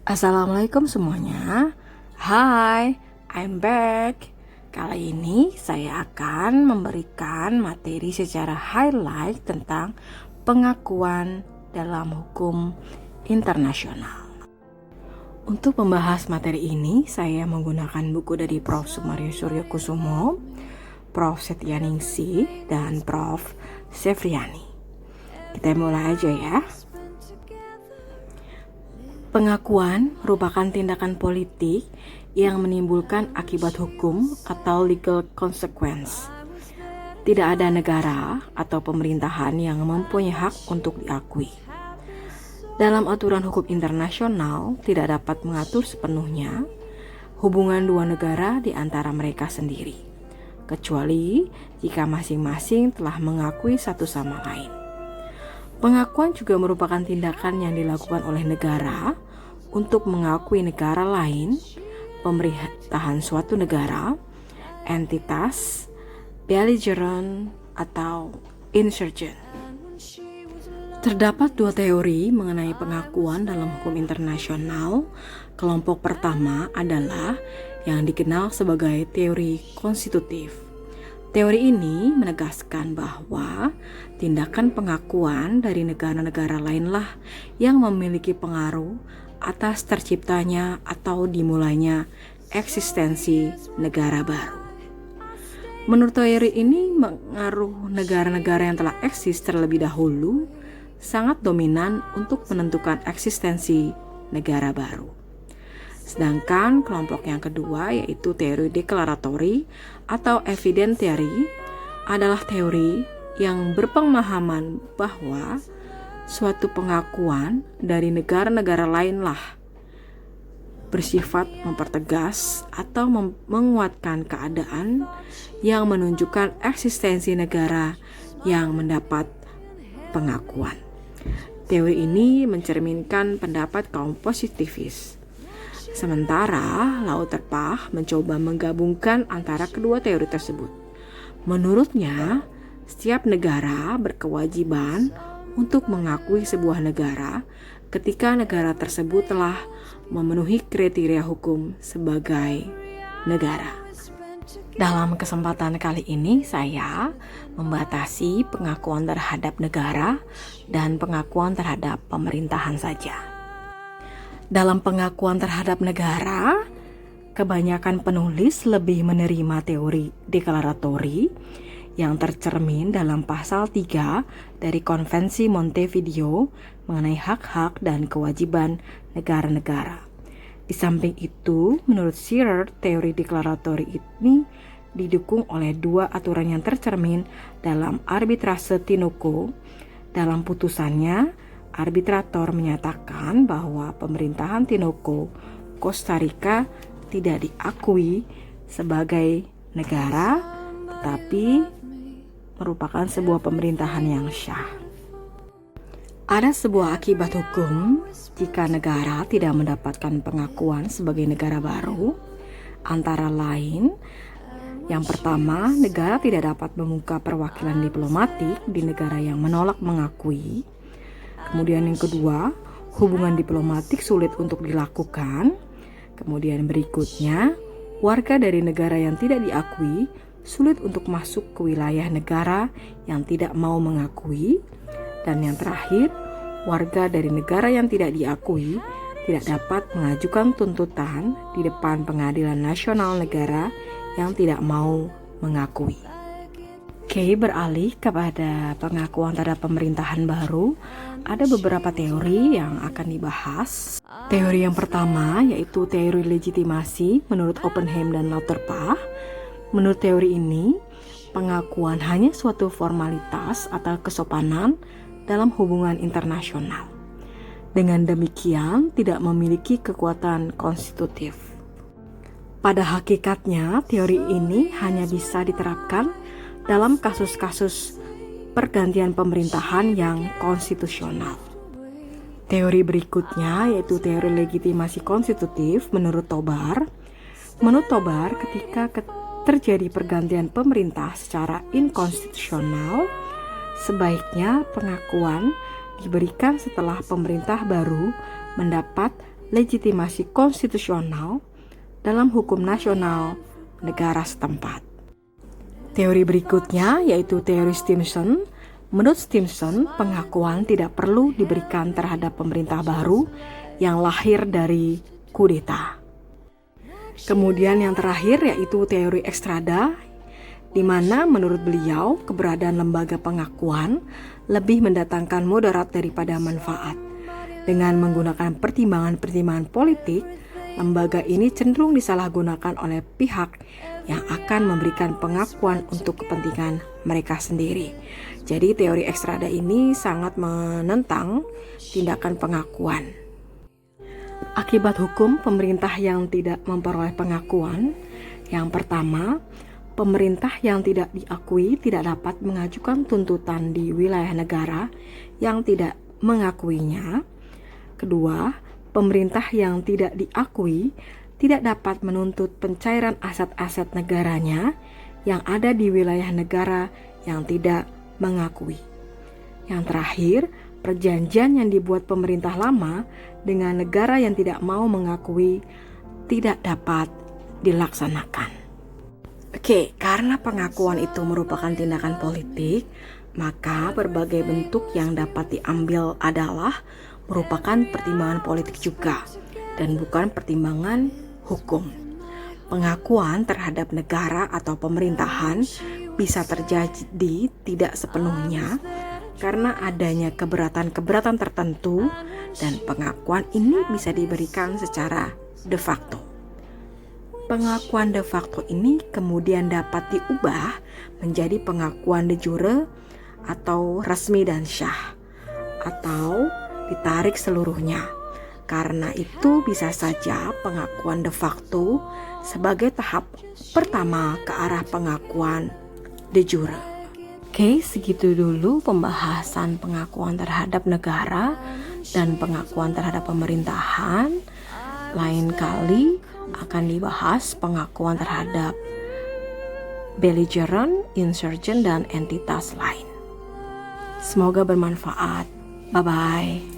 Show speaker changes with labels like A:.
A: Assalamualaikum semuanya. Hai, I'm back. Kali ini saya akan memberikan materi secara highlight tentang pengakuan dalam hukum internasional. Untuk membahas materi ini, saya menggunakan buku dari Prof. Sumario Suryokusumo, Prof. Setyaningsih, dan Prof. Sefriani. Kita mulai aja ya. Pengakuan merupakan tindakan politik yang menimbulkan akibat hukum atau legal consequence. Tidak ada negara atau pemerintahan yang mempunyai hak untuk diakui. Dalam aturan hukum internasional tidak dapat mengatur sepenuhnya hubungan dua negara di antara mereka sendiri, kecuali jika masing-masing telah mengakui satu sama lain. Pengakuan juga merupakan tindakan yang dilakukan oleh negara untuk mengakui negara lain, pemerintahan suatu negara, entitas, belligerent, atau insurgent. Terdapat dua teori mengenai pengakuan dalam hukum internasional. Kelompok pertama adalah yang dikenal sebagai teori konstitutif. Teori ini menegaskan bahwa tindakan pengakuan dari negara-negara lainlah yang memiliki pengaruh atas terciptanya atau dimulainya eksistensi negara baru. Menurut teori ini, pengaruh negara-negara yang telah eksis terlebih dahulu sangat dominan untuk menentukan eksistensi negara baru. Sedangkan kelompok yang kedua, yaitu teori deklaratory atau evidence theory, adalah teori yang berpemahaman bahwa suatu pengakuan dari negara-negara lainlah bersifat mempertegas atau menguatkan keadaan yang menunjukkan eksistensi negara yang mendapat pengakuan. Teori ini mencerminkan pendapat kaum positivis. Sementara Lauterbach mencoba menggabungkan antara kedua teori tersebut. Menurutnya, setiap negara berkewajiban untuk mengakui sebuah negara ketika negara tersebut telah memenuhi kriteria hukum sebagai negara. Dalam kesempatan kali ini saya membatasi pengakuan terhadap negara dan pengakuan terhadap pemerintahan saja. Dalam pengakuan terhadap negara, kebanyakan penulis lebih menerima teori deklaratory yang tercermin dalam pasal 3 dari Konvensi Montevideo mengenai hak-hak dan kewajiban negara-negara. Di samping itu, menurut Shearer, teori deklaratory ini didukung oleh dua aturan yang tercermin dalam arbitrase Tinoco. Dalam putusannya, arbitrator menyatakan bahwa pemerintahan Tinoco, Costa Rica tidak diakui sebagai negara, tetapi merupakan sebuah pemerintahan yang syah. Ada sebuah akibat hukum jika negara tidak mendapatkan pengakuan sebagai negara baru, antara lain, yang pertama, negara tidak dapat membuka perwakilan diplomatik di negara yang menolak mengakui. Kemudian yang kedua, hubungan diplomatik sulit untuk dilakukan. Kemudian berikutnya, warga dari negara yang tidak diakui sulit untuk masuk ke wilayah negara yang tidak mau mengakui. Dan yang terakhir, warga dari negara yang tidak diakui tidak dapat mengajukan tuntutan di depan pengadilan nasional negara yang tidak mau mengakui. Oke, beralih kepada pengakuan terhadap pemerintahan baru, ada beberapa teori yang akan dibahas. Teori yang pertama yaitu teori legitimasi menurut Oppenheim dan Lauterbach. Menurut teori ini, pengakuan hanya suatu formalitas atau kesopanan dalam hubungan internasional. Dengan demikian, tidak memiliki kekuatan konstitutif. Pada hakikatnya, teori ini hanya bisa diterapkan dalam kasus-kasus pergantian pemerintahan yang konstitusional. Teori berikutnya yaitu teori legitimasi konstitutif menurut Tobar. Menurut Tobar, ketika terjadi pergantian pemerintah secara inkonstitusional, sebaiknya pengakuan diberikan setelah pemerintah baru mendapat legitimasi konstitusional dalam hukum nasional negara setempat. Teori berikutnya yaitu teori Stimson. Menurut Stimson, pengakuan tidak perlu diberikan terhadap pemerintah baru yang lahir dari kudeta. Kemudian yang terakhir yaitu teori Ekstrada, di mana menurut beliau keberadaan lembaga pengakuan lebih mendatangkan mudarat daripada manfaat. Dengan menggunakan pertimbangan-pertimbangan politik, lembaga ini cenderung disalahgunakan oleh pihak yang akan memberikan pengakuan untuk kepentingan mereka sendiri. Jadi teori Ekstrada ini sangat menentang tindakan pengakuan. Akibat hukum pemerintah yang tidak memperoleh pengakuan, yang pertama, pemerintah yang tidak diakui tidak dapat mengajukan tuntutan di wilayah negara yang tidak mengakuinya. Kedua, pemerintah yang tidak diakui tidak dapat menuntut pencairan aset-aset negaranya yang ada di wilayah negara yang tidak mengakui. Yang terakhir, perjanjian yang dibuat pemerintah lama dengan negara yang tidak mau mengakui tidak dapat dilaksanakan. Oke, karena pengakuan itu merupakan tindakan politik, maka berbagai bentuk yang dapat diambil adalah merupakan pertimbangan politik juga dan bukan pertimbangan hukum. Pengakuan terhadap negara atau pemerintahan bisa terjadi tidak sepenuhnya karena adanya keberatan-keberatan tertentu, dan pengakuan ini bisa diberikan secara de facto. Pengakuan de facto ini kemudian dapat diubah menjadi pengakuan de jure atau resmi dan syah, atau ditarik seluruhnya. Karena itu bisa saja pengakuan de facto sebagai tahap pertama ke arah pengakuan de jure. Oke, segitu dulu pembahasan pengakuan terhadap negara dan pengakuan terhadap pemerintahan. Lain kali akan dibahas pengakuan terhadap belligerent, insurgent, dan entitas lain. Semoga bermanfaat. Bye-bye.